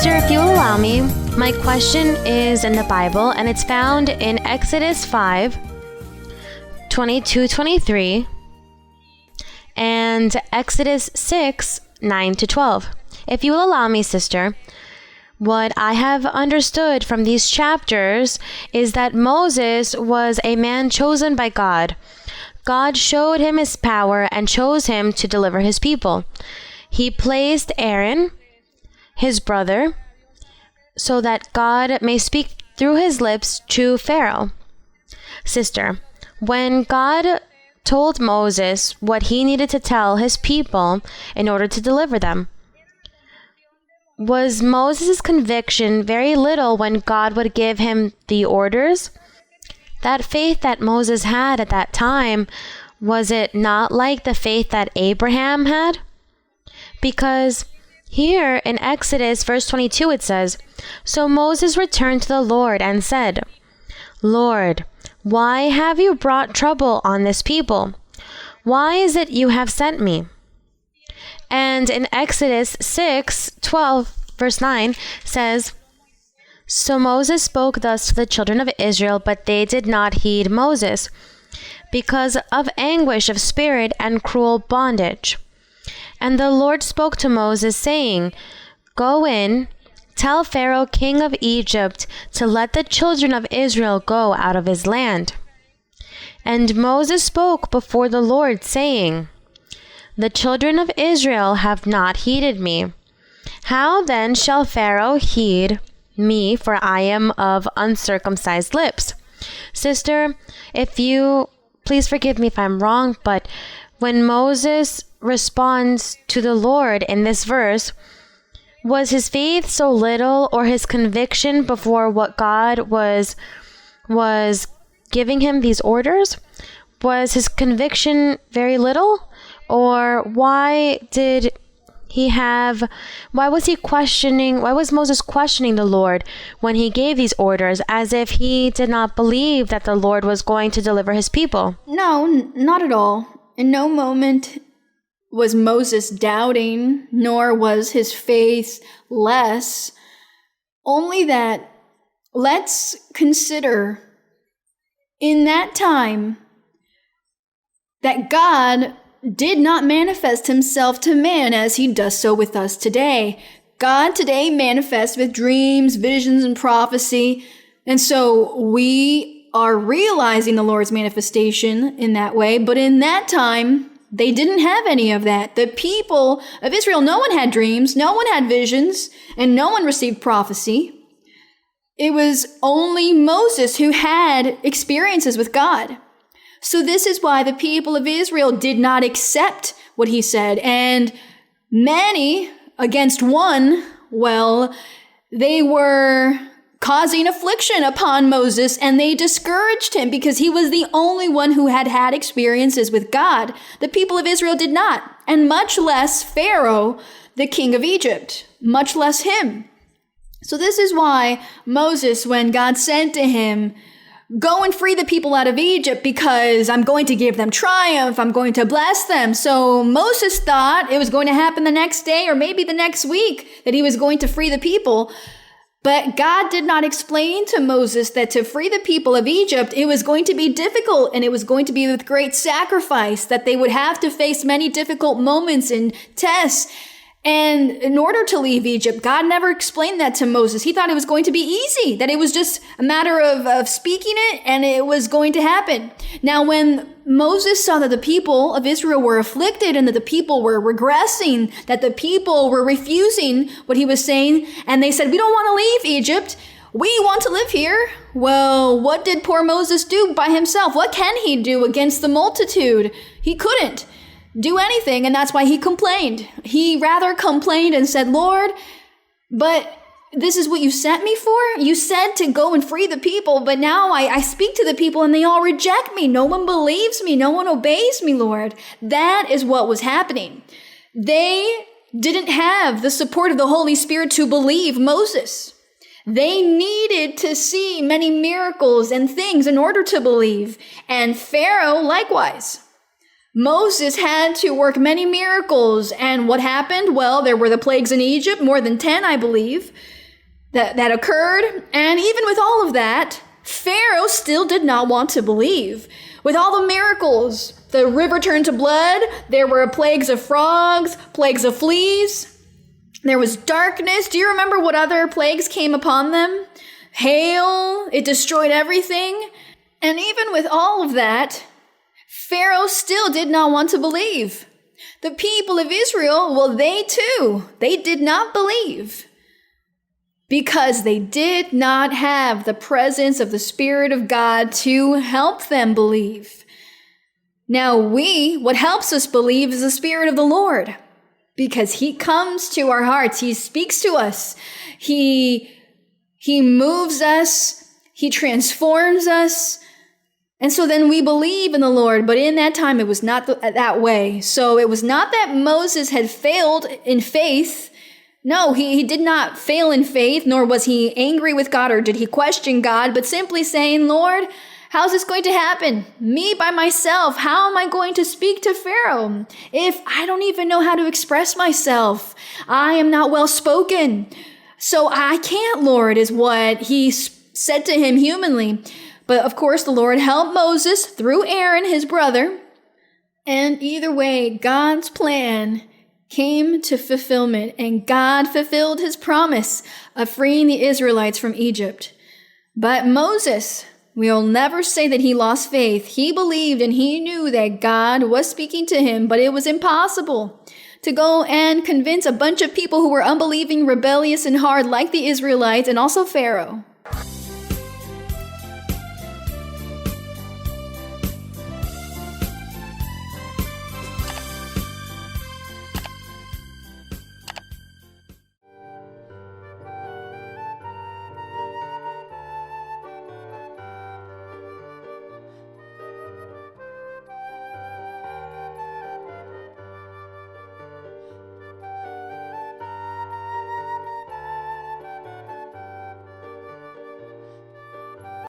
Sister, if you will allow me, my question is in the Bible, and it's found in Exodus 5, 22-23, and Exodus 6, 9-12. If you will allow me, sister, what I have understood from these chapters is that Moses was a man chosen by God. God showed him his power and chose him to deliver his people. He placed Aaron, his brother, so that God may speak through his lips to Pharaoh. Sister, when God told Moses what he needed to tell his people in order to deliver them, was Moses' conviction very little when God would give him the orders? That faith that Moses had at that time, was it not like the faith that Abraham had? Because here in Exodus verse 22 it says, "So Moses returned to the Lord and said, 'Lord, why have you brought trouble on this people? Why is it you have sent me?' And in Exodus 6:12, verse 9 says, "So Moses spoke thus to the children of Israel, but they did not heed Moses, because of anguish of spirit and cruel bondage. And the Lord spoke to Moses, saying, 'Go in, tell Pharaoh king of Egypt to let the children of Israel go out of his land.' And Moses spoke before the Lord, saying, 'The children of Israel have not heeded me. How then shall Pharaoh heed me, for I am of uncircumcised lips?'" Sister, if you, please forgive me if I'm wrong, but when Moses responds to the Lord in this verse, was his faith so little, or his conviction before what God was giving him these orders? Was his conviction very little? Or why was Moses questioning the Lord when he gave these orders, as if he did not believe that the Lord was going to deliver his people? No, not at all. In no moment was Moses doubting, nor was his faith less. Only that, let's consider in that time that God did not manifest himself to man as he does so with us today. God today manifests with dreams, visions, and prophecy. And so we are realizing the Lord's manifestation in that way. But in that time, they didn't have any of that. The people of Israel, no one had dreams, no one had visions, and no one received prophecy. It was only Moses who had experiences with God. So this is why the people of Israel did not accept what he said. And many against one, well, they were causing affliction upon Moses, and they discouraged him because he was the only one who had had experiences with God. The people of Israel did not, and much less Pharaoh, the king of Egypt, much less him. So this is why Moses, when God said to him, "Go and free the people out of Egypt because I'm going to give them triumph. I'm going to bless them." So Moses thought it was going to happen the next day or maybe the next week that he was going to free the people. But God did not explain to Moses that to free the people of Egypt, it was going to be difficult, and it was going to be with great sacrifice, that they would have to face many difficult moments and tests. And in order to leave Egypt, God never explained that to Moses. He thought it was going to be easy, that it was just a matter of speaking it and it was going to happen. Now, when Moses saw that the people of Israel were afflicted and that the people were regressing, that the people were refusing what he was saying, and they said, "We don't want to leave Egypt. We want to live here." Well, what did poor Moses do by himself? What can he do against the multitude? He couldn't do anything, and that's why he complained. He rather complained and said, "Lord, but this is what you sent me for? You said to go and free the people, but now I speak to the people and they all reject me. No one believes me. No one obeys me, Lord." That is what was happening. They didn't have the support of the Holy Spirit to believe Moses. They needed to see many miracles and things in order to believe, and Pharaoh likewise. Moses had to work many miracles, and what happened? Well, there were the plagues in Egypt, more than 10, I believe. that occurred. And even with all of that, Pharaoh still did not want to believe. With all the miracles, the river turned to blood, there were plagues of frogs, plagues of fleas, there was darkness. Do you remember what other plagues came upon them? Hail, it destroyed everything. And even with all of that, Pharaoh still did not want to believe. The people of Israel, well, they did not believe because they did not have the presence of the Spirit of God to help them believe. Now what helps us believe is the Spirit of the Lord, because He comes to our hearts. He speaks to us. He moves us. He transforms us. And so then we believe in the Lord, but in that time it was not that way. So it was not that Moses had failed in faith. No, he did not fail in faith, nor was he angry with God or did he question God, but simply saying, Lord, how's this going to happen? Me by myself, how am I going to speak to Pharaoh if I don't even know how to express myself? I am not well spoken. So I can't, Lord, is what he said to him humanly. But of course, the Lord helped Moses through Aaron, his brother. And either way, God's plan came to fulfillment, and God fulfilled his promise of freeing the Israelites from Egypt. But Moses, we'll never say that he lost faith. He believed and he knew that God was speaking to him, but it was impossible to go and convince a bunch of people who were unbelieving, rebellious, and hard like the Israelites and also Pharaoh.